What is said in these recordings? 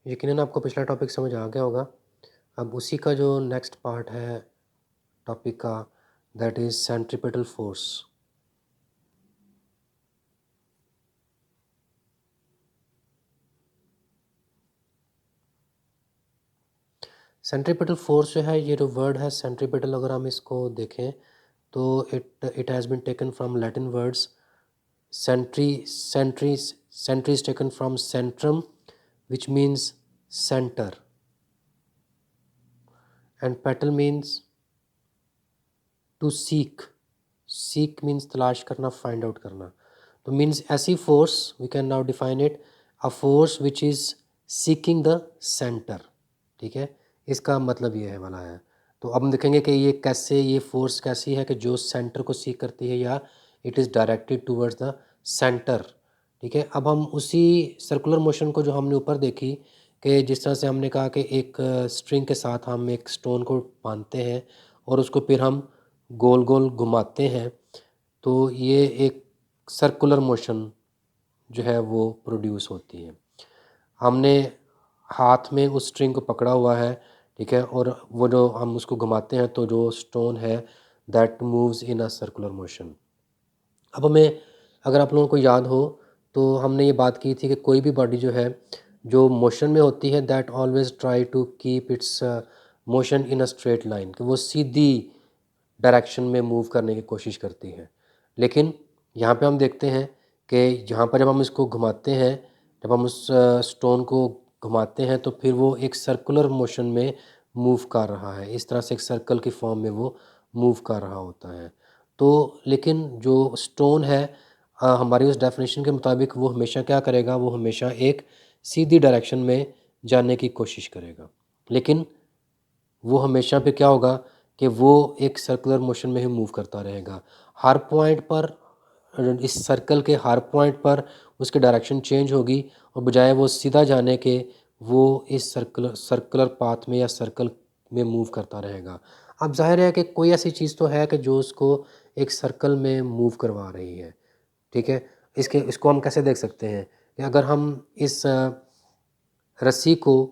यकीनन आपको पिछला टॉपिक समझ आ गया होगा। अब उसी का जो नेक्स्ट पार्ट है टॉपिक का, that is centripetal force. Centripetal force जो है, ये जो वर्ड है सेंट्रीपिटल, अगर हम इसको देखें तो it has been taken from Latin words centri is taken from centrum which means centre, and petal means to seek means तलाश करना, फाइंड आउट करना। तो मीन्स ऐसी force, we can now define it, a force which is seeking the centre. ठीक है, इसका मतलब ये है वाला है। तो अब हम देखेंगे कि ये कैसे, ये फोर्स कैसी है कि जो सेंटर को सीक करती है, या it is directed towards the centre. ठीक है, अब हम उसी सर्कुलर मोशन को जो हमने ऊपर देखी, कि जिस तरह से हमने कहा कि एक स्ट्रिंग के साथ हम एक स्टोन को बांधते हैं और उसको फिर हम गोल गोल घुमाते हैं, तो ये एक सर्कुलर मोशन जो है वो प्रोड्यूस होती है। हमने हाथ में उस स्ट्रिंग को पकड़ा हुआ है, ठीक है, और वो जो हम उसको घुमाते हैं तो जो स्टोन है that moves in a circular motion. अब हमें, अगर आप लोगों को याद हो, तो हमने ये बात की थी कि कोई भी बॉडी जो है जो मोशन में होती है that always try to keep its motion in a straight line, कि वो सीधी डायरेक्शन में मूव करने की कोशिश करती है। लेकिन यहाँ पे हम देखते हैं कि यहाँ पर जब हम इसको घुमाते हैं, जब हम उस स्टोन को घुमाते हैं, तो फिर वो एक सर्कुलर मोशन में मूव कर रहा है, इस तरह से एक सर्कल की फॉर्म में वो मूव कर रहा होता है। तो लेकिन जो स्टोन है, हमारी उस डेफिनेशन के मुताबिक वो हमेशा क्या करेगा, वो हमेशा एक सीधी डायरेक्शन में जाने की कोशिश करेगा। लेकिन वो हमेशा पे क्या होगा कि वो एक सर्कुलर मोशन में ही मूव करता रहेगा। हर पॉइंट पर, इस सर्कल के हर पॉइंट पर उसकी डायरेक्शन चेंज होगी, और बजाय वो सीधा जाने के, वो इस सर्कुलर पाथ में या सर्कल में मूव करता रहेगा। अब ज़ाहिर है कि कोई ऐसी चीज़ तो है कि जो उसको एक सर्कल में मूव करवा रही है। ठीक है, इसको हम कैसे देख सकते हैं कि अगर हम इस रस्सी को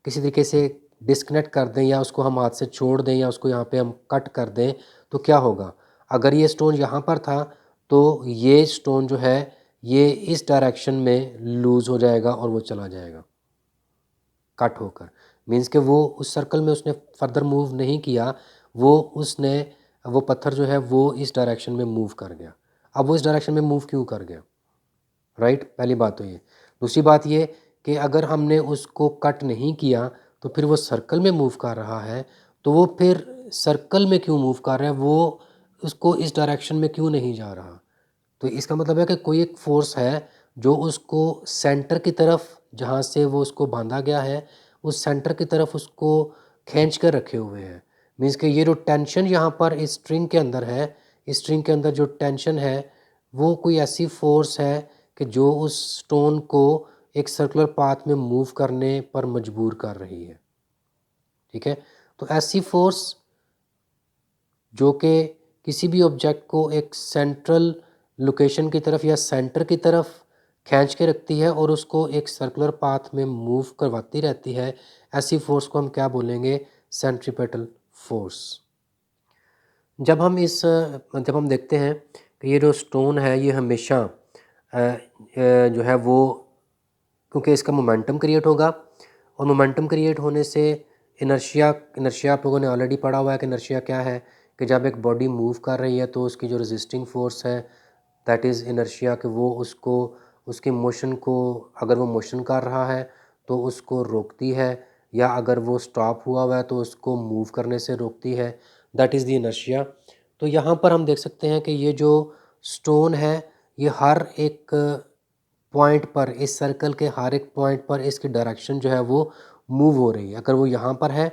किसी तरीके से डिस्कनेक्ट कर दें, या उसको हम हाथ से छोड़ दें, या उसको यहाँ पे हम कट कर दें, तो क्या होगा? अगर ये स्टोन यहाँ पर था, तो ये स्टोन जो है ये इस डायरेक्शन में लूज़ हो जाएगा और वो चला जाएगा कट होकर। मीन्स कि वो उस सर्कल में उसने फर्दर मूव नहीं किया, वो पत्थर जो है वो इस डायरेक्शन में मूव कर गया। अब वो इस डायरेक्शन में मूव क्यों कर गया? राइट, पहली बात तो ये। दूसरी बात ये कि अगर हमने उसको कट नहीं किया, तो फिर वो सर्कल में मूव कर रहा है, तो वो फिर सर्कल में क्यों मूव कर रहा है, वो उसको इस डायरेक्शन में क्यों नहीं जा रहा? तो इसका मतलब है कि कोई एक फोर्स है जो उसको सेंटर की तरफ, जहाँ से वो उसको बांधा गया है, उस सेंटर की तरफ उसको खींच कर रखे हुए है। मीन्स कि ये जो टेंशन यहाँ पर इस स्ट्रिंग के अंदर है, इस स्ट्रिंग के अंदर जो टेंशन है, वो कोई ऐसी फोर्स है कि जो उस स्टोन को एक सर्कुलर पाथ में मूव करने पर मजबूर कर रही है। ठीक है, तो ऐसी फोर्स जो कि किसी भी ऑब्जेक्ट को एक सेंट्रल लोकेशन की तरफ या सेंटर की तरफ खींच के रखती है और उसको एक सर्कुलर पाथ में मूव करवाती रहती है, ऐसी फोर्स को हम क्या बोलेंगे? Centripetal force. जब हम देखते हैं कि ये जो स्टोन है ये हमेशा जो है वो, क्योंकि इसका मोमेंटम क्रिएट होगा, और मोमेंटम क्रिएट होने से इनर्शिया आप लोगों ने ऑलरेडी पढ़ा हुआ है कि इनर्शिया क्या है, कि जब एक बॉडी मूव कर रही है तो उसकी जो रेजिस्टिंग फोर्स है दैट इज़ इनर्शिया, कि वो उसको, उसके मोशन को, अगर वो मोशन कर रहा है तो उसको रोकती है, या अगर वो स्टॉप हुआ है तो उसको मूव करने से रोकती है, दैट इज़ द इनर्शिया। तो यहाँ पर हम देख सकते हैं कि ये जो स्टोन है, ये हर एक पॉइंट पर, इस सर्कल के हर एक पॉइंट पर इसकी डायरेक्शन जो है वो मूव हो रही है। अगर वो यहाँ पर है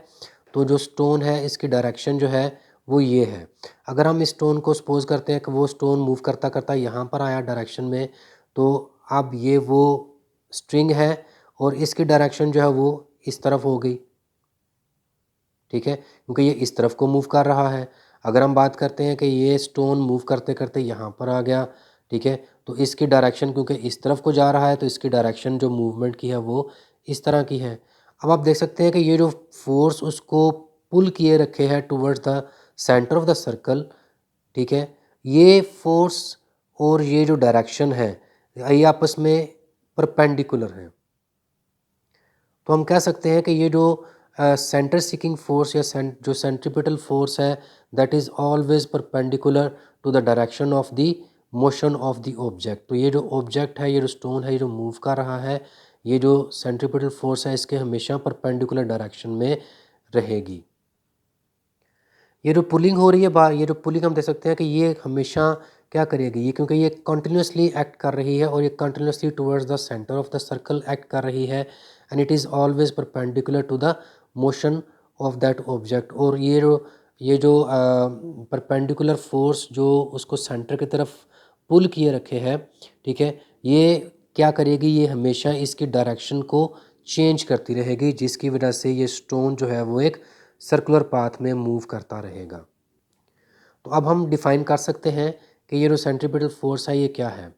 तो जो स्टोन है इसकी डायरेक्शन जो है वो ये है। अगर हम इस स्टोन को सपोज़ करते हैं कि वो स्टोन मूव करता करता यहाँ पर आया डायरेक्शन में, तो अब ये वो स्ट्रिंग है और इसकी डायरेक्शन जो है वो इस तरफ हो गई। ठीक है, क्योंकि ये इस तरफ को मूव कर रहा है। अगर हम बात करते हैं कि ये स्टोन मूव करते करते यहाँ पर आ गया, ठीक है, तो इसकी डायरेक्शन क्योंकि इस तरफ को जा रहा है, तो इसकी डायरेक्शन जो मूवमेंट की है वो इस तरह की है। अब आप देख सकते हैं कि ये जो फोर्स उसको पुल किए रखे है towards the centre of the circle, ठीक है, ये फोर्स और ये जो डायरेक्शन है ये आपस में परपेंडिकुलर है। तो हम कह सकते हैं कि ये जो सेंटर सीकिंग फोर्स या जो सेंट्रीपिटल फोर्स है that is always perpendicular to the direction of the motion of the object. तो ये जो ऑब्जेक्ट है, ये जो स्टोन है, ये जो मूव कर रहा है, ये जो सेंट्रीपिटल फोर्स है इसके हमेशा परपेंडिकुलर डायरेक्शन में रहेगी। ये जो पुलिंग हो रही है, ये जो पुलिंग हम देख सकते हैं कि ये हमेशा क्या करेगी, ये क्योंकि ये कंटिन्यूसली एक्ट कर रही है और ये continuously towards the centre of the circle act कर रही है and it is always perpendicular to the motion of that object. और ये जो परपेंडिकुलर फोर्स जो उसको सेंटर की तरफ पुल किए रखे है, ठीक है, ये क्या करेगी, ये हमेशा इसकी डायरेक्शन को चेंज करती रहेगी जिसकी वजह से ये स्टोन जो है वो एक सर्कुलर पाथ में मूव करता रहेगा। तो अब हम डिफाइन कर सकते हैं कि ये जो सेंट्रीपिटल फोर्स है ये क्या है।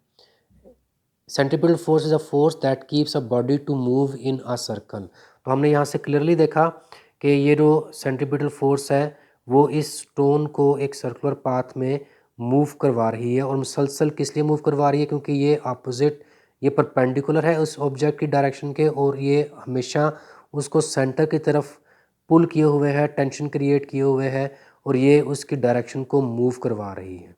Centripetal force is a force that keeps a body to move in a circle. तो हमने यहाँ से क्लियरली देखा कि ये जो सेंट्रीपिटल फोर्स है वो इस स्टोन को एक सर्कुलर पाथ में मूव करवा रही है। और मुसलसल किस लिए मूव करवा रही है, क्योंकि ये अपोजिट, ये परपेंडिकुलर है उस ऑब्जेक्ट की डायरेक्शन के और ये हमेशा उसको सेंटर की तरफ पुल किए हुए है, टेंशन क्रिएट किए हुए है और ये उसकी डायरेक्शन को मूव करवा रही है।